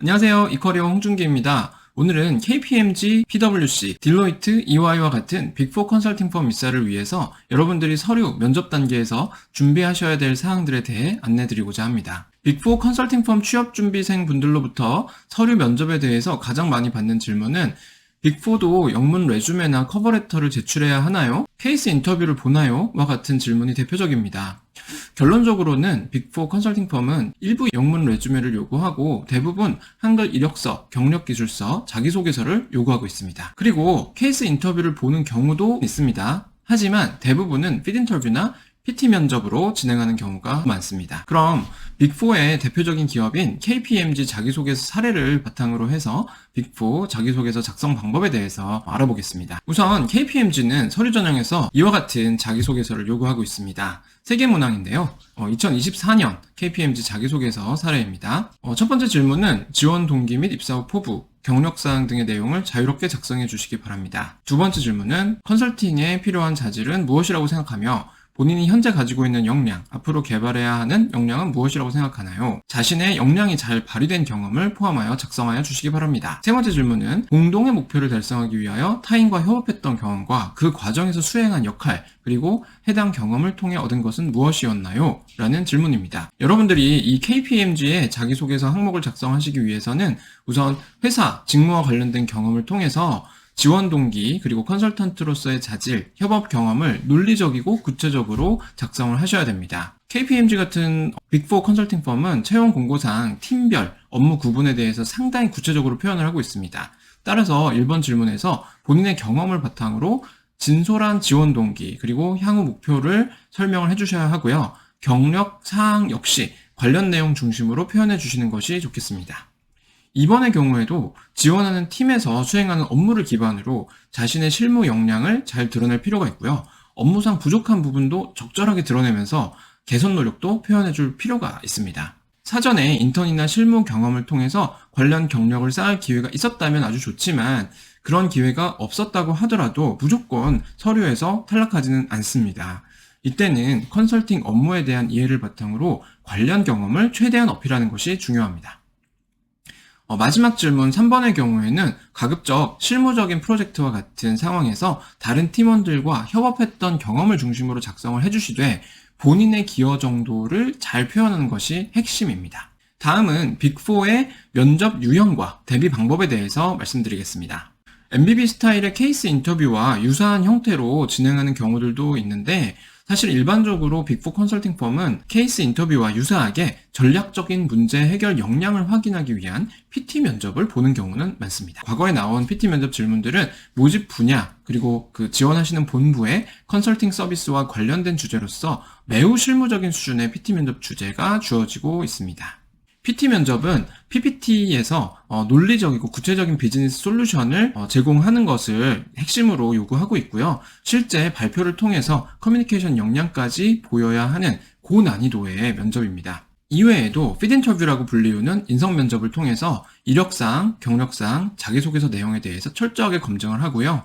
안녕하세요. 이커리어 홍준기입니다. 오늘은 KPMG, PwC, 딜로이트, EY와 같은 빅4 컨설팅 펌 입사를 위해서 여러분들이 서류 면접 단계에서 준비하셔야 될 사항들에 대해 안내드리고자 합니다. 빅4 컨설팅 펌 취업 준비생 분들로부터 서류 면접에 대해서 가장 많이 받는 질문은 빅4도 영문 레주메나 커버레터를 제출해야 하나요? 케이스 인터뷰를 보나요? 와 같은 질문이 대표적입니다. 결론적으로는 빅4 컨설팅 펌은 일부 영문 레주메를 요구하고 대부분 한글 이력서, 경력기술서, 자기소개서를 요구하고 있습니다. 그리고 케이스 인터뷰를 보는 경우도 있습니다. 하지만 대부분은 필드 인터뷰나 PT 면접으로 진행하는 경우가 많습니다. 그럼 빅4의 대표적인 기업인 KPMG 자기소개서 사례를 바탕으로 해서 빅4 자기소개서 작성 방법에 대해서 알아보겠습니다. 우선 KPMG는 서류 전형에서 이와 같은 자기소개서를 요구하고 있습니다. 세 개 문항인데요. 2024년 KPMG 자기소개서 사례입니다. 첫 번째 질문은 지원 동기 및 입사 후 포부, 경력사항 등의 내용을 자유롭게 작성해 주시기 바랍니다. 두 번째 질문은 컨설팅에 필요한 자질은 무엇이라고 생각하며 본인이 현재 가지고 있는 역량, 앞으로 개발해야 하는 역량은 무엇이라고 생각하나요? 자신의 역량이 잘 발휘된 경험을 포함하여 작성하여 주시기 바랍니다. 세 번째 질문은 공동의 목표를 달성하기 위하여 타인과 협업했던 경험과 그 과정에서 수행한 역할, 그리고 해당 경험을 통해 얻은 것은 무엇이었나요? 라는 질문입니다. 여러분들이 이 KPMG의 자기소개서 항목을 작성하시기 위해서는 우선 회사, 직무와 관련된 경험을 통해서 지원 동기, 그리고 컨설턴트로서의 자질, 협업 경험을 논리적이고 구체적으로 작성을 하셔야 됩니다. KPMG 같은 빅4 컨설팅 펌은 채용 공고상 팀별 업무 구분에 대해서 상당히 구체적으로 표현을 하고 있습니다. 따라서 1번 질문에서 본인의 경험을 바탕으로 진솔한 지원 동기, 그리고 향후 목표를 설명을 해주셔야 하고요. 경력 사항 역시 관련 내용 중심으로 표현해 주시는 것이 좋겠습니다. 이번의 경우에도 지원하는 팀에서 수행하는 업무를 기반으로 자신의 실무 역량을 잘 드러낼 필요가 있고요. 업무상 부족한 부분도 적절하게 드러내면서 개선 노력도 표현해 줄 필요가 있습니다. 사전에 인턴이나 실무 경험을 통해서 관련 경력을 쌓을 기회가 있었다면 아주 좋지만 그런 기회가 없었다고 하더라도 무조건 서류에서 탈락하지는 않습니다. 이때는 컨설팅 업무에 대한 이해를 바탕으로 관련 경험을 최대한 어필하는 것이 중요합니다. 마지막 질문 3번의 경우에는 가급적 실무적인 프로젝트와 같은 상황에서 다른 팀원들과 협업했던 경험을 중심으로 작성을 해주시되 본인의 기여 정도를 잘 표현하는 것이 핵심입니다. 다음은 빅4의 면접 유형과 대비 방법에 대해서 말씀드리겠습니다. MBB 스타일의 케이스 인터뷰와 유사한 형태로 진행하는 경우들도 있는데 사실 일반적으로 빅4 컨설팅 펌은 케이스 인터뷰와 유사하게 전략적인 문제 해결 역량을 확인하기 위한 PT 면접을 보는 경우는 많습니다. 과거에 나온 PT 면접 질문들은 모집 분야 그리고 그 지원하시는 본부의 컨설팅 서비스와 관련된 주제로서 매우 실무적인 수준의 PT 면접 주제가 주어지고 있습니다. PT 면접은 PPT에서 논리적이고 구체적인 비즈니스 솔루션을 제공하는 것을 핵심으로 요구하고 있고요. 실제 발표를 통해서 커뮤니케이션 역량까지 보여야 하는 고난이도의 면접입니다. 이외에도 필드 인터뷰라고 불리우는 인성 면접을 통해서 이력사항, 경력사항, 자기소개서 내용에 대해서 철저하게 검증을 하고요.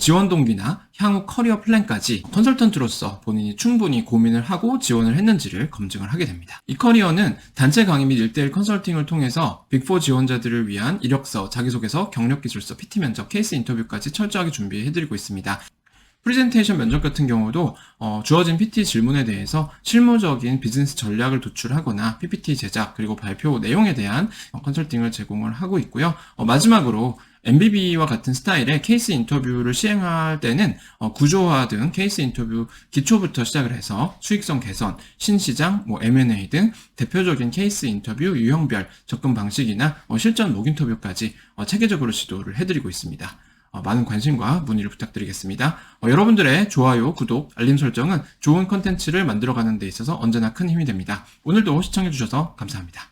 지원 동기나 향후 커리어 플랜까지 컨설턴트로서 본인이 충분히 고민을 하고 지원을 했는지를 검증을 하게 됩니다. 이커리어는 단체 강의 및 1대1 컨설팅을 통해서 빅4 지원자들을 위한 이력서, 자기소개서, 경력기술서, PT 면접, 케이스 인터뷰까지 철저하게 준비해드리고 있습니다. 프레젠테이션 면접 같은 경우도 주어진 PT 질문에 대해서 실무적인 비즈니스 전략을 도출하거나 PPT 제작 그리고 발표 내용에 대한 컨설팅을 제공을 하고 있고요. 마지막으로 MBB와 같은 스타일의 케이스 인터뷰를 시행할 때는 구조화 등 케이스 인터뷰 기초부터 시작을 해서 수익성 개선, 신시장, M&A 등 대표적인 케이스 인터뷰 유형별 접근 방식이나 실전 목 인터뷰까지 체계적으로 지도를 해드리고 있습니다. 많은 관심과 문의를 부탁드리겠습니다. 여러분들의 좋아요, 구독, 알림 설정은 좋은 컨텐츠를 만들어가는 데 있어서 언제나 큰 힘이 됩니다. 오늘도 시청해주셔서 감사합니다.